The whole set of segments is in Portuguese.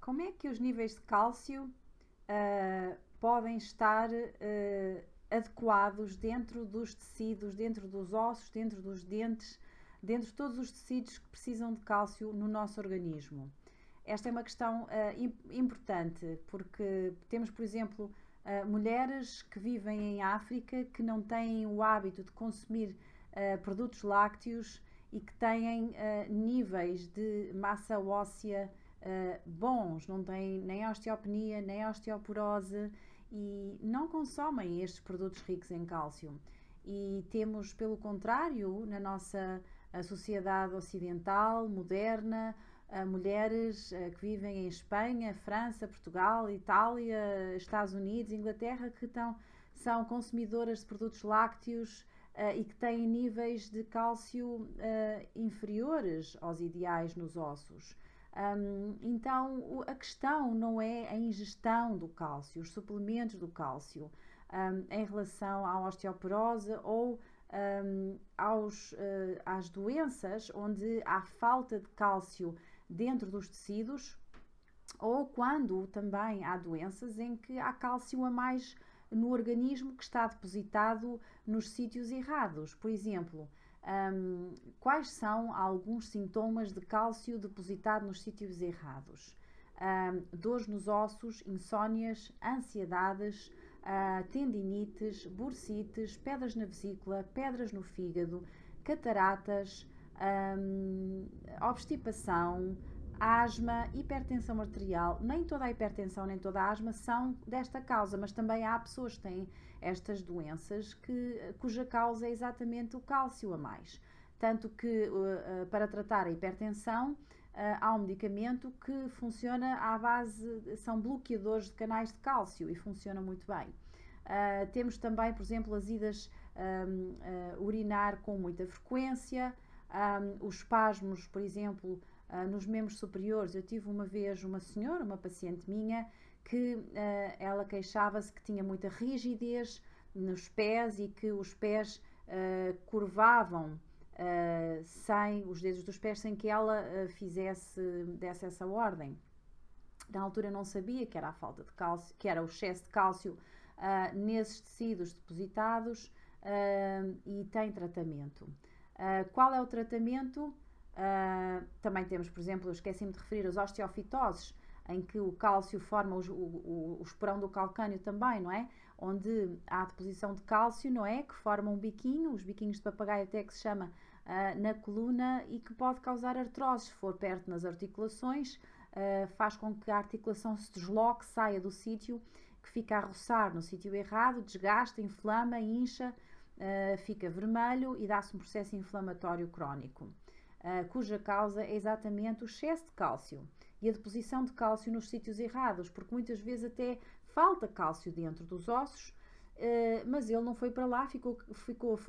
como é que os níveis de cálcio podem estar adequados dentro dos tecidos, dentro dos ossos, dentro dos dentes, dentro de todos os tecidos que precisam de cálcio no nosso organismo? Esta é uma questão importante, porque temos, por exemplo, mulheres que vivem em África que não têm o hábito de consumir produtos lácteos e que têm níveis de massa óssea bons, não têm nem osteopenia, nem osteoporose e não consomem estes produtos ricos em cálcio. E temos, pelo contrário, na nossa sociedade ocidental, moderna, mulheres que vivem em Espanha, França, Portugal, Itália, Estados Unidos, Inglaterra, que são consumidoras de produtos lácteos e que têm níveis de cálcio inferiores aos ideais nos ossos. Então, a questão não é a ingestão do cálcio, os suplementos do cálcio, em relação à osteoporose ou às doenças onde há falta de cálcio dentro dos tecidos, ou quando também há doenças em que há cálcio a mais no organismo que está depositado nos sítios errados. Por exemplo, quais são alguns sintomas de cálcio depositado nos sítios errados? Dores nos ossos, insónias, ansiedades, tendinites, bursites, pedras na vesícula, pedras no fígado, cataratas, obstipação, asma, hipertensão arterial. Nem toda a hipertensão nem toda a asma são desta causa, mas também há pessoas que têm estas doenças cuja causa é exatamente o cálcio a mais. Tanto que para tratar a hipertensão há um medicamento que funciona à base, são bloqueadores de canais de cálcio e funciona muito bem. Temos também, por exemplo, as idas urinar com muita frequência, os espasmos, por exemplo, nos membros superiores. Eu tive uma vez uma senhora, uma paciente minha, que ela queixava-se que tinha muita rigidez nos pés e que os pés curvavam sem os dedos dos pés, sem que ela desse essa ordem. Na altura não sabia que era a falta de cálcio, que era o excesso de cálcio nesses tecidos depositados e tem tratamento. Qual é o tratamento? Também temos, por exemplo, eu esqueci-me de referir as osteofitoses, em que o cálcio forma o esporão do calcânio também, não é? Onde há deposição de cálcio, não é? Que forma um biquinho, os biquinhos de papagaio até que se chama, na coluna e que pode causar artrose se for perto nas articulações, faz com que a articulação se desloque, saia do sítio, que fica a roçar no sítio errado, desgasta, inflama, incha, fica vermelho e dá-se um processo inflamatório crónico, cuja causa é exatamente o excesso de cálcio e a deposição de cálcio nos sítios errados, porque muitas vezes até falta cálcio dentro dos ossos, mas ele não foi para lá, ficou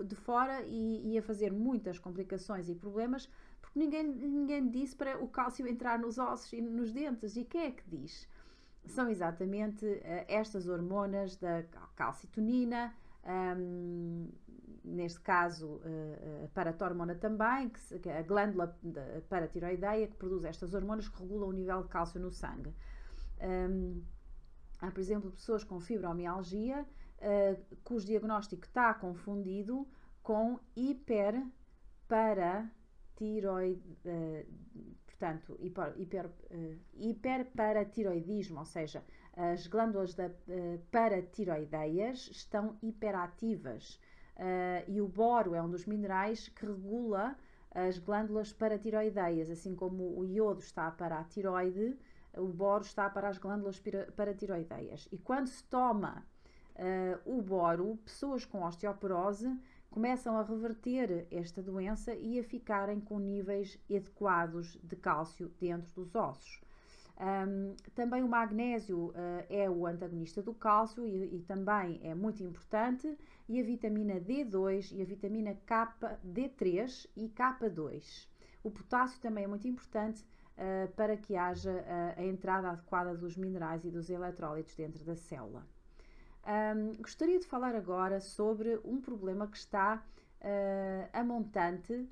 de fora e ia fazer muitas complicações e problemas, porque ninguém disse para o cálcio entrar nos ossos e nos dentes. E quem é que diz? São exatamente estas hormonas da calcitonina, neste caso a paratormona também, que é a glândula paratiroideia, que produz estas hormonas que regulam o nível de cálcio no sangue. Há, por exemplo, pessoas com fibromialgia cujo diagnóstico está confundido com hiperparatiroidismo, ou seja, as glândulas paratiroideias estão hiperativas e o boro é um dos minerais que regula as glândulas paratiroideias, assim como o iodo está para a tiroide, o boro está para as glândulas paratiroideias. E quando se toma o boro, pessoas com osteoporose começam a reverter esta doença e a ficarem com níveis adequados de cálcio dentro dos ossos. Também o magnésio é o antagonista do cálcio e também é muito importante, e a vitamina D2 e a vitamina D3 e K2. O potássio também é muito importante para que haja a entrada adequada dos minerais e dos eletrólitos dentro da célula. Gostaria de falar agora sobre um problema que está a montante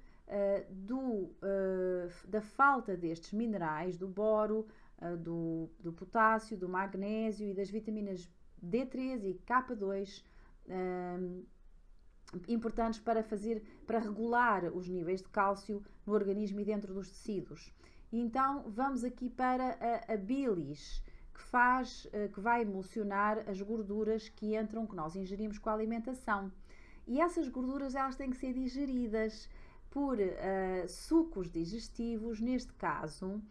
da falta destes minerais, do boro, do potássio, do magnésio e das vitaminas D3 e K2, importantes para regular os níveis de cálcio no organismo e dentro dos tecidos. Então vamos aqui para a bilis, que vai emulsionar as gorduras que nós ingerimos com a alimentação. E essas gorduras elas têm que ser digeridas por sucos digestivos, neste caso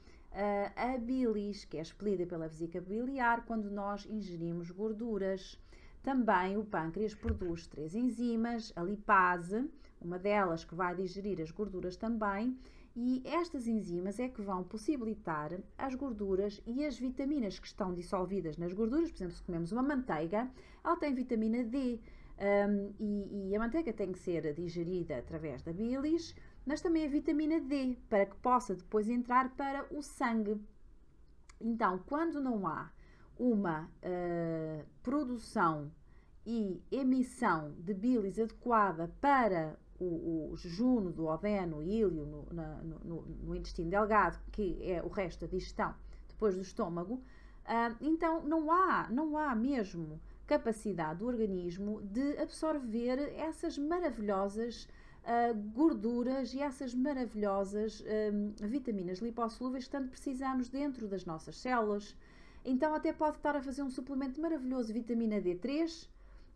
a bilis, que é expelida pela vesícula biliar quando nós ingerimos gorduras. Também o pâncreas produz 3 enzimas, a lipase, uma delas que vai digerir as gorduras também, e estas enzimas é que vão possibilitar as gorduras e as vitaminas que estão dissolvidas nas gorduras. Por exemplo, se comemos uma manteiga, ela tem vitamina D, e a manteiga tem que ser digerida através da bilis, mas também a vitamina D, para que possa depois entrar para o sangue. Então, quando não há uma produção e emissão de bilis adequada para o jejum do duodeno, íleo, no intestino delgado, que é o resto da digestão depois do estômago, então não há mesmo capacidade do organismo de absorver essas maravilhosas gorduras e essas maravilhosas vitaminas lipossolúveis que tanto precisamos dentro das nossas células. Então até pode estar a fazer um suplemento maravilhoso de vitamina D3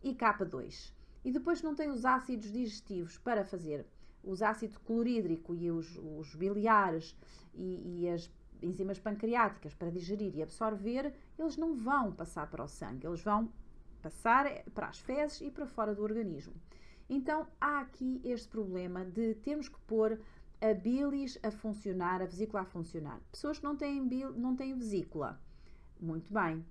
e K2. E depois não tem os ácidos digestivos para fazer os ácido clorídrico e os biliares e as enzimas pancreáticas para digerir e absorver, eles não vão passar para o sangue, eles vão passar para as fezes e para fora do organismo. Então há aqui este problema de termos que pôr a bilis a funcionar, a vesícula a funcionar. Pessoas que não têm vesícula, muito bem.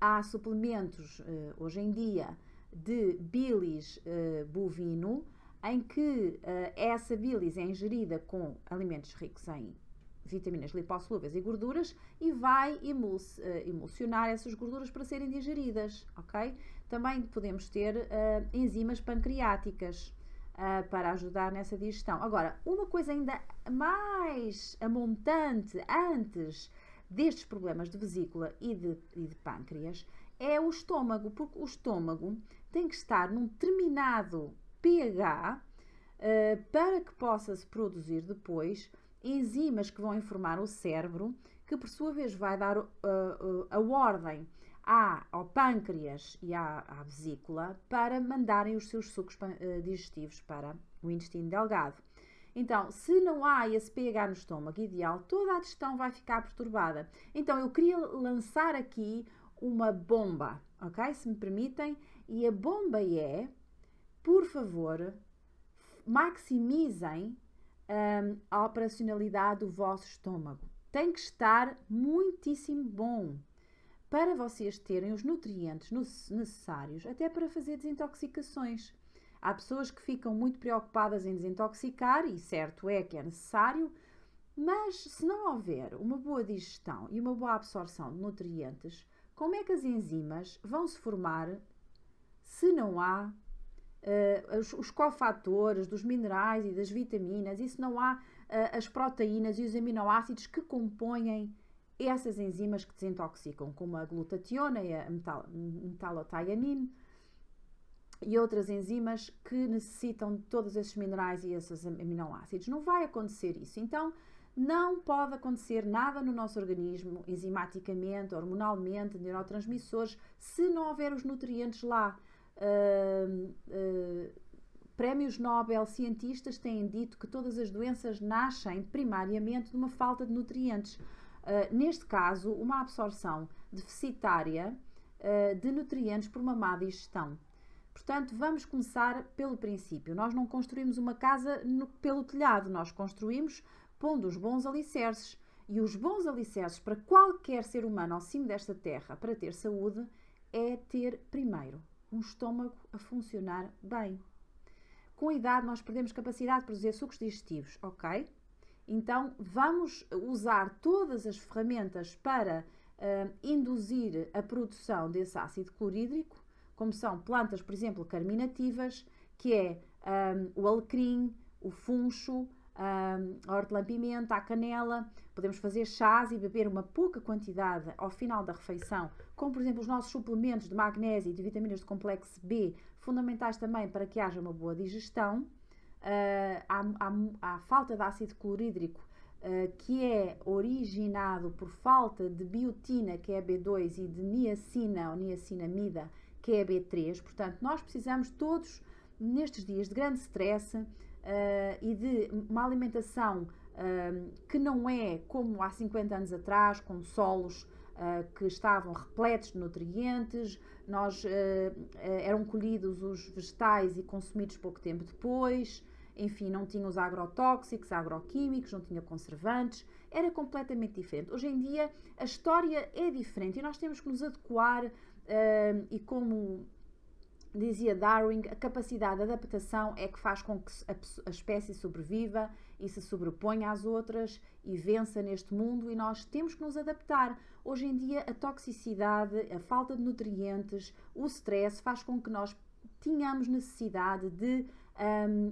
Há suplementos hoje em dia de bilis bovino, em que essa bilis é ingerida com alimentos ricos em vitaminas lipossolúveis e gorduras e vai emulsionar essas gorduras para serem digeridas, ok? Também podemos ter enzimas pancreáticas para ajudar nessa digestão. Agora, uma coisa ainda mais amontante antes destes problemas de vesícula e de pâncreas é o estômago, porque o estômago tem que estar num determinado pH para que possa-se produzir depois enzimas que vão informar o cérebro, que por sua vez vai dar a ordem ao pâncreas e à vesícula para mandarem os seus sucos digestivos para o intestino delgado. Então, se não há esse pH no estômago ideal, toda a digestão vai ficar perturbada. Então, eu queria lançar aqui uma bomba, ok? Se me permitem. E a bomba é, por favor, maximizem a operacionalidade do vosso estômago. Tem que estar muitíssimo bom para vocês terem os nutrientes necessários até para fazer desintoxicações. Há pessoas que ficam muito preocupadas em desintoxicar, e certo é que é necessário, mas se não houver uma boa digestão e uma boa absorção de nutrientes, como é que as enzimas vão se formar se não há os cofatores dos minerais e das vitaminas, e se não há as proteínas e os aminoácidos que compõem essas enzimas que desintoxicam, como a glutationa e a metalotianina e outras enzimas que necessitam de todos esses minerais e esses aminoácidos. Não vai acontecer isso. Então, não pode acontecer nada no nosso organismo, enzimaticamente, hormonalmente, neurotransmissores, se não houver os nutrientes lá. Prémios Nobel, cientistas têm dito que todas as doenças nascem primariamente de uma falta de nutrientes. Neste caso, uma absorção deficitária de nutrientes por uma má digestão. Portanto, vamos começar pelo princípio. Nós não construímos uma casa pelo telhado, nós construímos pondo os bons alicerces. E os bons alicerces para qualquer ser humano ao cimo desta terra, para ter saúde, é ter primeiro um estômago a funcionar bem. Com a idade nós perdemos capacidade de produzir sucos digestivos, ok? Então vamos usar todas as ferramentas para induzir a produção desse ácido clorídrico, como são plantas, por exemplo, carminativas, que é o alecrim, o funcho, a hortelã-pimenta, a canela. Podemos fazer chás e beber uma pouca quantidade ao final da refeição, como por exemplo os nossos suplementos de magnésio e de vitaminas do complexo B, fundamentais também para que haja uma boa digestão. Há falta de ácido clorídrico, que é originado por falta de biotina, que é a B2, e de niacina ou niacinamida, que é a B3. Portanto, nós precisamos todos, nestes dias de grande stress e de uma alimentação que não é como há 50 anos atrás, com solos que estavam repletos de nutrientes, eram colhidos os vegetais e consumidos pouco tempo depois, enfim, não tinha os agrotóxicos, agroquímicos, não tinha conservantes, era completamente diferente. Hoje em dia a história é diferente e nós temos que nos adequar e como dizia Darwin, a capacidade de adaptação é que faz com que a espécie sobreviva e se sobreponha às outras e vença neste mundo, e nós temos que nos adaptar. Hoje em dia a toxicidade, a falta de nutrientes, o stress faz com que nós tenhamos necessidade de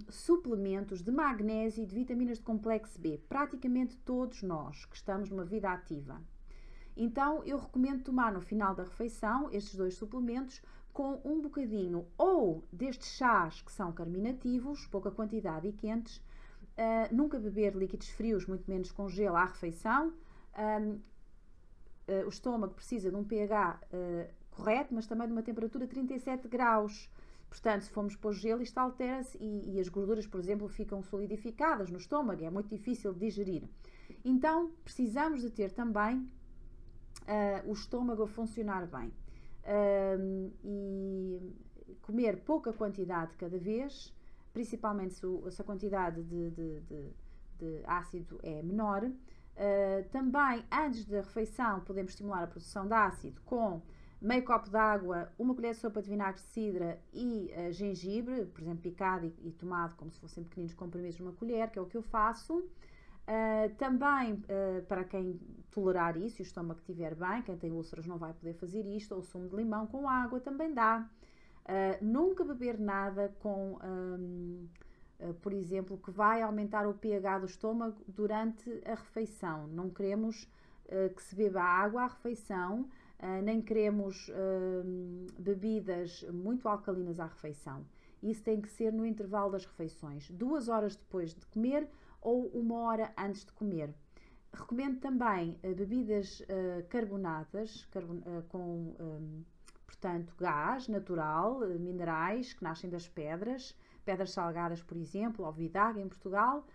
suplementos de magnésio e de vitaminas de complexo B, praticamente todos nós que estamos numa vida ativa. Então eu recomendo tomar no final da refeição estes 2 suplementos com um bocadinho ou destes chás que são carminativos, pouca quantidade e quentes, nunca beber líquidos frios, muito menos com gelo à refeição. O estômago precisa de um pH correto, mas também de uma temperatura de 37 graus. Portanto, se formos pôr gelo, isto altera-se e as gorduras, por exemplo, ficam solidificadas no estômago, é muito difícil de digerir. Então, precisamos de ter também o estômago a funcionar bem. E comer pouca quantidade cada vez, principalmente se a quantidade de ácido é menor. Também, antes da refeição, podemos estimular a produção de ácido com meio copo de água, uma colher de sopa de vinagre de cidra e gengibre, por exemplo, picado e tomado como se fossem pequeninos comprimidos numa colher, que é o que eu faço. Também, para quem tolerar isso e o estômago estiver bem, quem tem úlceras não vai poder fazer isto, ou sumo de limão com água também dá. Nunca beber nada com, por exemplo, que vai aumentar o pH do estômago durante a refeição. Não queremos que se beba água à refeição, nem queremos bebidas muito alcalinas à refeição. Isso tem que ser no intervalo das refeições, 2 horas depois de comer ou 1 hora antes de comer. Recomendo também bebidas carbonadas, com, portanto, gás natural, minerais que nascem das pedras salgadas, por exemplo, ou Vidaga em Portugal,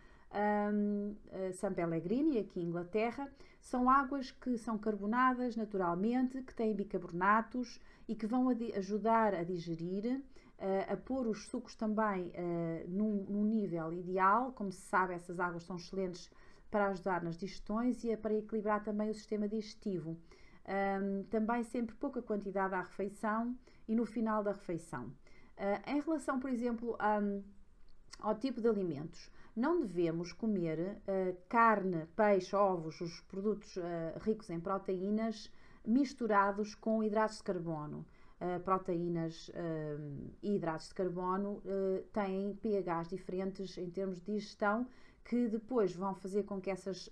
San Pellegrino aqui em Inglaterra. São águas que são carbonadas naturalmente, que têm bicarbonatos e que vão ajudar a digerir, a pôr os sucos também num nível ideal. Como se sabe, essas águas são excelentes para ajudar nas digestões e para equilibrar também o sistema digestivo. Também sempre pouca quantidade à refeição e no final da refeição. Em relação, por exemplo, ao tipo de alimentos, não devemos comer carne, peixe, ovos, os produtos ricos em proteínas misturados com hidratos de carbono. Proteínas e hidratos de carbono têm pHs diferentes em termos de digestão, que depois vão fazer com que esses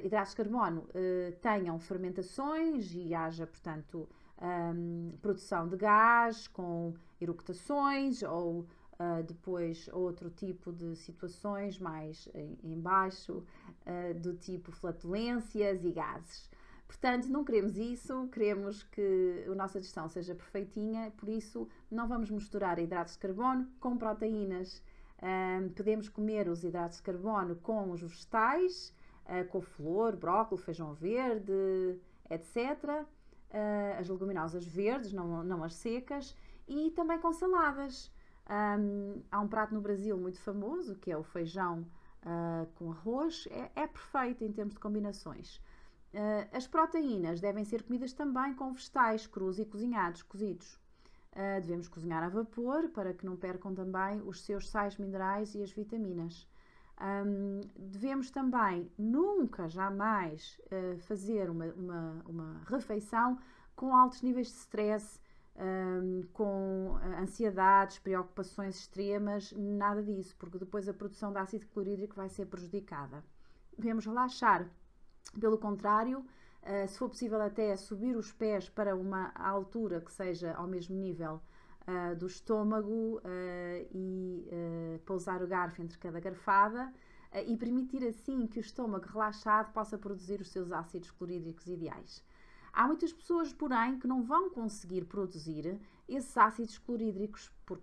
hidratos de carbono tenham fermentações e haja, portanto, produção de gás com eructações ou depois outro tipo de situações mais em baixo, do tipo flatulências e gases. Portanto, não queremos isso, queremos que a nossa digestão seja perfeitinha, por isso não vamos misturar hidratos de carbono com proteínas. Podemos comer os hidratos de carbono com os vegetais, couve-flor, brócolis, feijão verde, etc. As leguminosas verdes, não as secas, e também com saladas. Há um prato no Brasil muito famoso, que é o feijão com arroz, é perfeito em termos de combinações. As proteínas devem ser comidas também com vegetais crus e cozidos. Devemos cozinhar a vapor para que não percam também os seus sais minerais e as vitaminas. Devemos também nunca, jamais fazer uma refeição com altos níveis de stress, com ansiedades, preocupações extremas, nada disso, porque depois a produção de ácido clorídrico vai ser prejudicada. Devemos relaxar, pelo contrário, se for possível até subir os pés para uma altura que seja ao mesmo nível do estômago e pousar o garfo entre cada garfada e permitir assim que o estômago relaxado possa produzir os seus ácidos clorídricos ideais. Há muitas pessoas, porém, que não vão conseguir produzir esses ácidos clorídricos por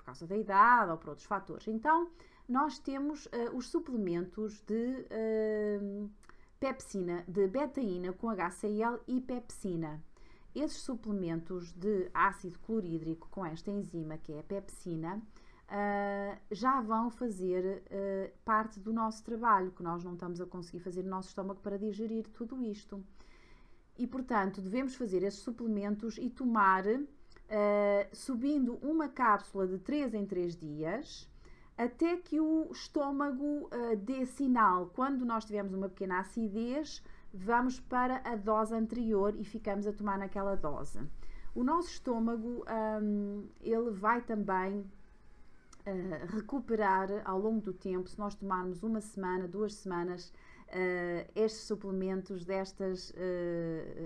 causa da idade ou por outros fatores. Então, nós temos os suplementos de pepsina, de betaína com HCl e pepsina. Esses suplementos de ácido clorídrico com esta enzima, que é a pepsina, já vão fazer parte do nosso trabalho, que nós não estamos a conseguir fazer no nosso estômago para digerir tudo isto. E, portanto, devemos fazer esses suplementos e tomar, subindo uma cápsula de 3 em 3 dias, até que o estômago dê sinal. Quando nós tivermos uma pequena acidez, vamos para a dose anterior e ficamos a tomar naquela dose. O nosso estômago, ele vai também recuperar ao longo do tempo, se nós tomarmos uma semana, 2 semanas, estes suplementos destas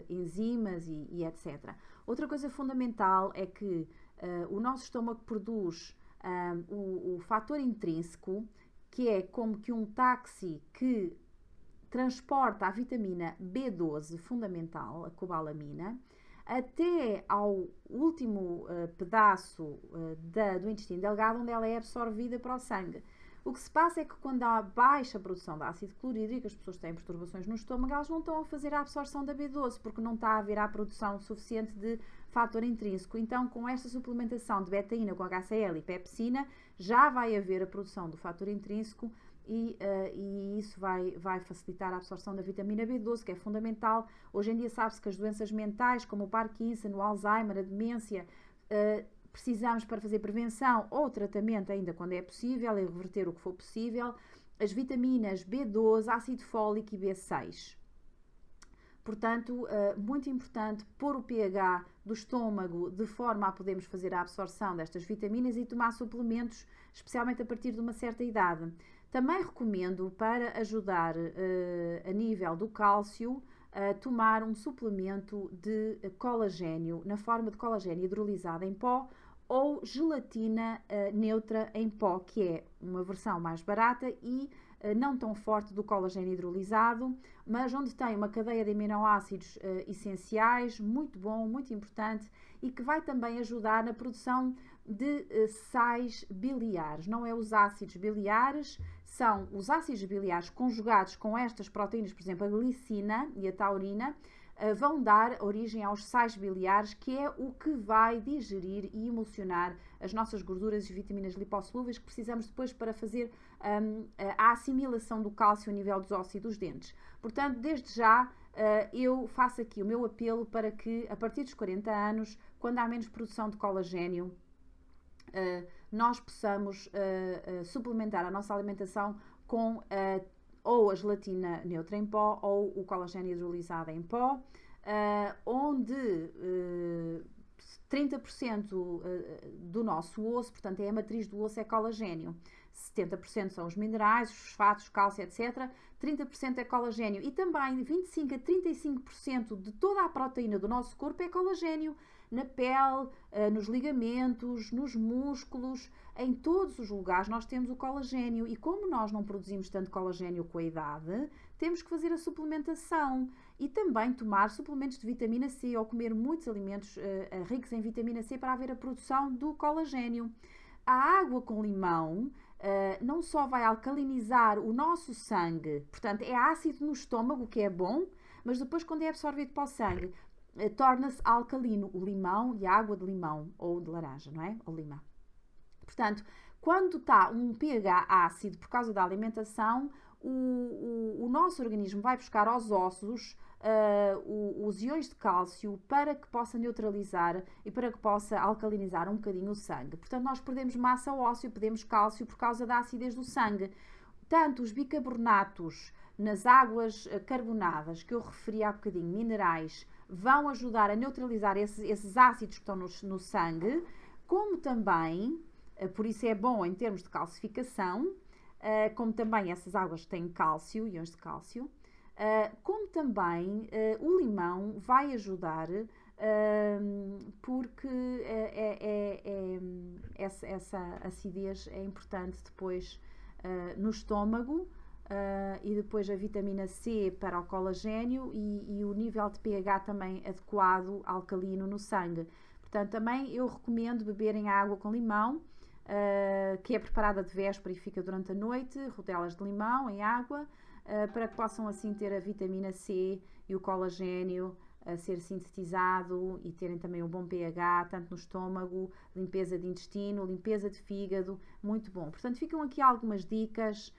enzimas e etc. Outra coisa fundamental é que o nosso estômago produz o fator intrínseco, que é como que um táxi que transporta a vitamina B12 fundamental, a cobalamina, até ao último pedaço do intestino delgado, onde ela é absorvida para o sangue. O que se passa é que quando há baixa produção de ácido clorídrico, as pessoas têm perturbações no estômago, elas não estão a fazer a absorção da B12, porque não está a haver a produção suficiente de fator intrínseco. Então, com esta suplementação de betaína com HCl e pepsina, já vai haver a produção do fator intrínseco e isso vai facilitar a absorção da vitamina B12, que é fundamental. Hoje em dia sabe-se que as doenças mentais, como o Parkinson, o Alzheimer, a demência, precisamos, para fazer prevenção ou tratamento, ainda quando é possível, e reverter o que for possível, as vitaminas B12, ácido fólico e B6. Portanto, muito importante pôr o pH do estômago de forma a podermos fazer a absorção destas vitaminas e tomar suplementos, especialmente a partir de uma certa idade. Também recomendo, para ajudar a nível do cálcio, tomar um suplemento de colagênio, na forma de colagênio hidrolisado em pó ou gelatina neutra em pó, que é uma versão mais barata e não tão forte do colagênio hidrolisado, mas onde tem uma cadeia de aminoácidos essenciais, muito bom, muito importante, e que vai também ajudar na produção de sais biliares. Não é os ácidos biliares, são os ácidos biliares conjugados com estas proteínas, por exemplo, a glicina e a taurina, vão dar origem aos sais biliares, que é o que vai digerir e emulsionar as nossas gorduras e vitaminas lipossolúveis que precisamos depois para fazer a assimilação do cálcio a nível dos ossos e dos dentes. Portanto, desde já, eu faço aqui o meu apelo para que, a partir dos 40 anos, quando há menos produção de colagênio, nós possamos suplementar a nossa alimentação com ou a gelatina neutra em pó ou o colagênio hidrolisado em pó, onde 30% do nosso osso, portanto é a matriz do osso, é colagênio. 70% são os minerais, os fosfatos, cálcio, etc. 30% é colagênio e também 25 a 35% de toda a proteína do nosso corpo é colagênio. Na pele, nos ligamentos, nos músculos, em todos os lugares nós temos o colagênio e como nós não produzimos tanto colagênio com a idade, temos que fazer a suplementação e também tomar suplementos de vitamina C ou comer muitos alimentos ricos em vitamina C para haver a produção do colagênio. A água com limão não só vai alcalinizar o nosso sangue, portanto é ácido no estômago, que é bom, mas depois quando é absorvido para o sangue, torna-se alcalino o limão e a água de limão ou de laranja, não é? Ou lima. Portanto, quando está um pH ácido por causa da alimentação, o nosso organismo vai buscar aos ossos os íons de cálcio para que possa neutralizar e para que possa alcalinizar um bocadinho o sangue. Portanto, nós perdemos massa óssea, perdemos cálcio por causa da acidez do sangue. Tanto os bicarbonatos nas águas carbonadas que eu referi há bocadinho, minerais, vão ajudar a neutralizar esses ácidos que estão no sangue, como também, por isso é bom em termos de calcificação, como também essas águas têm cálcio, íons de cálcio, como também o limão vai ajudar, porque essa acidez é importante depois no estômago, e depois a vitamina C para o colagênio e o nível de pH também adequado, alcalino no sangue. Portanto, também eu recomendo beberem água com limão, que é preparada de véspera e fica durante a noite, rodelas de limão em água, para que possam assim ter a vitamina C e o colagênio a ser sintetizado e terem também um bom pH, tanto no estômago, limpeza de intestino, limpeza de fígado, muito bom. Portanto, ficam aqui algumas dicas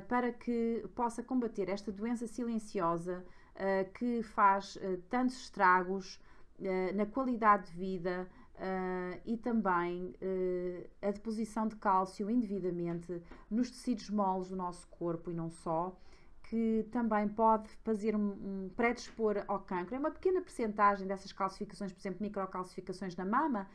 para que possa combater esta doença silenciosa que faz tantos estragos na qualidade de vida e também a deposição de cálcio indevidamente nos tecidos moles do nosso corpo e não só, que também pode fazer predispor ao cancro. É uma pequena percentagem dessas calcificações, por exemplo, microcalcificações na mama,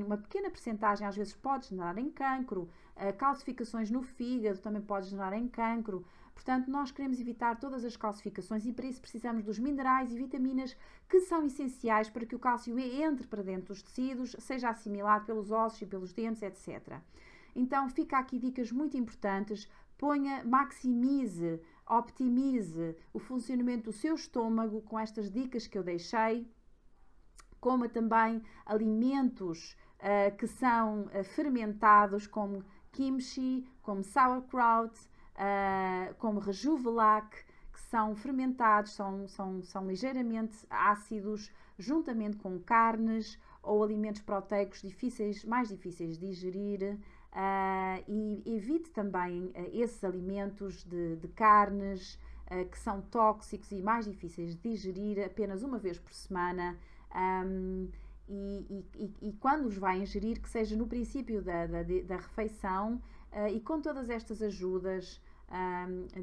uma pequena percentagem às vezes pode generar em cancro, calcificações no fígado também pode generar em cancro. Portanto, nós queremos evitar todas as calcificações e para isso precisamos dos minerais e vitaminas que são essenciais para que o cálcio entre para dentro dos tecidos, seja assimilado pelos ossos e pelos dentes, etc. Então, fica aqui dicas muito importantes. Maximize, optimize o funcionamento do seu estômago com estas dicas que eu deixei. Coma também alimentos que são fermentados, como kimchi, como sauerkraut, como rejuvelac, que são fermentados, são ligeiramente ácidos, juntamente com carnes ou alimentos proteicos mais difíceis de digerir. E evite também esses alimentos de carnes que são tóxicos e mais difíceis de digerir apenas uma vez por semana. E quando os vai ingerir, que seja no princípio da refeição, e com todas estas ajudas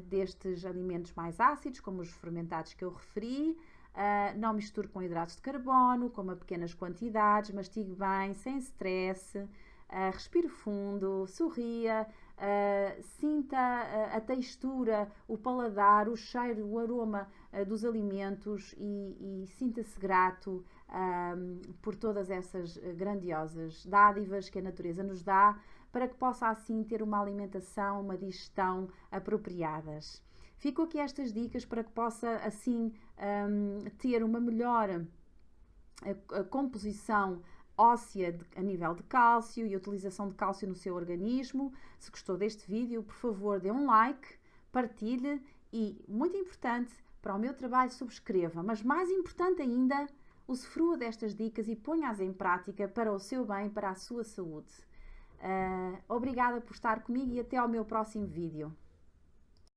destes alimentos mais ácidos, como os fermentados que eu referi. Não misture com hidratos de carbono, coma pequenas quantidades, mastigue bem, sem stress, respire fundo, sorria, sinta a textura, o paladar, o cheiro, o aroma dos alimentos e sinta-se grato por todas essas grandiosas dádivas que a natureza nos dá, para que possa assim ter uma alimentação, uma digestão apropriadas. Fico aqui estas dicas para que possa assim ter uma melhor composição óssea a nível de cálcio e a utilização de cálcio no seu organismo. Se gostou deste vídeo, por favor, dê um like, partilhe e, muito importante, para o meu trabalho subscreva, mas mais importante ainda, usufrua destas dicas e ponha-as em prática para o seu bem, para a sua saúde. Obrigada por estar comigo e até ao meu próximo vídeo.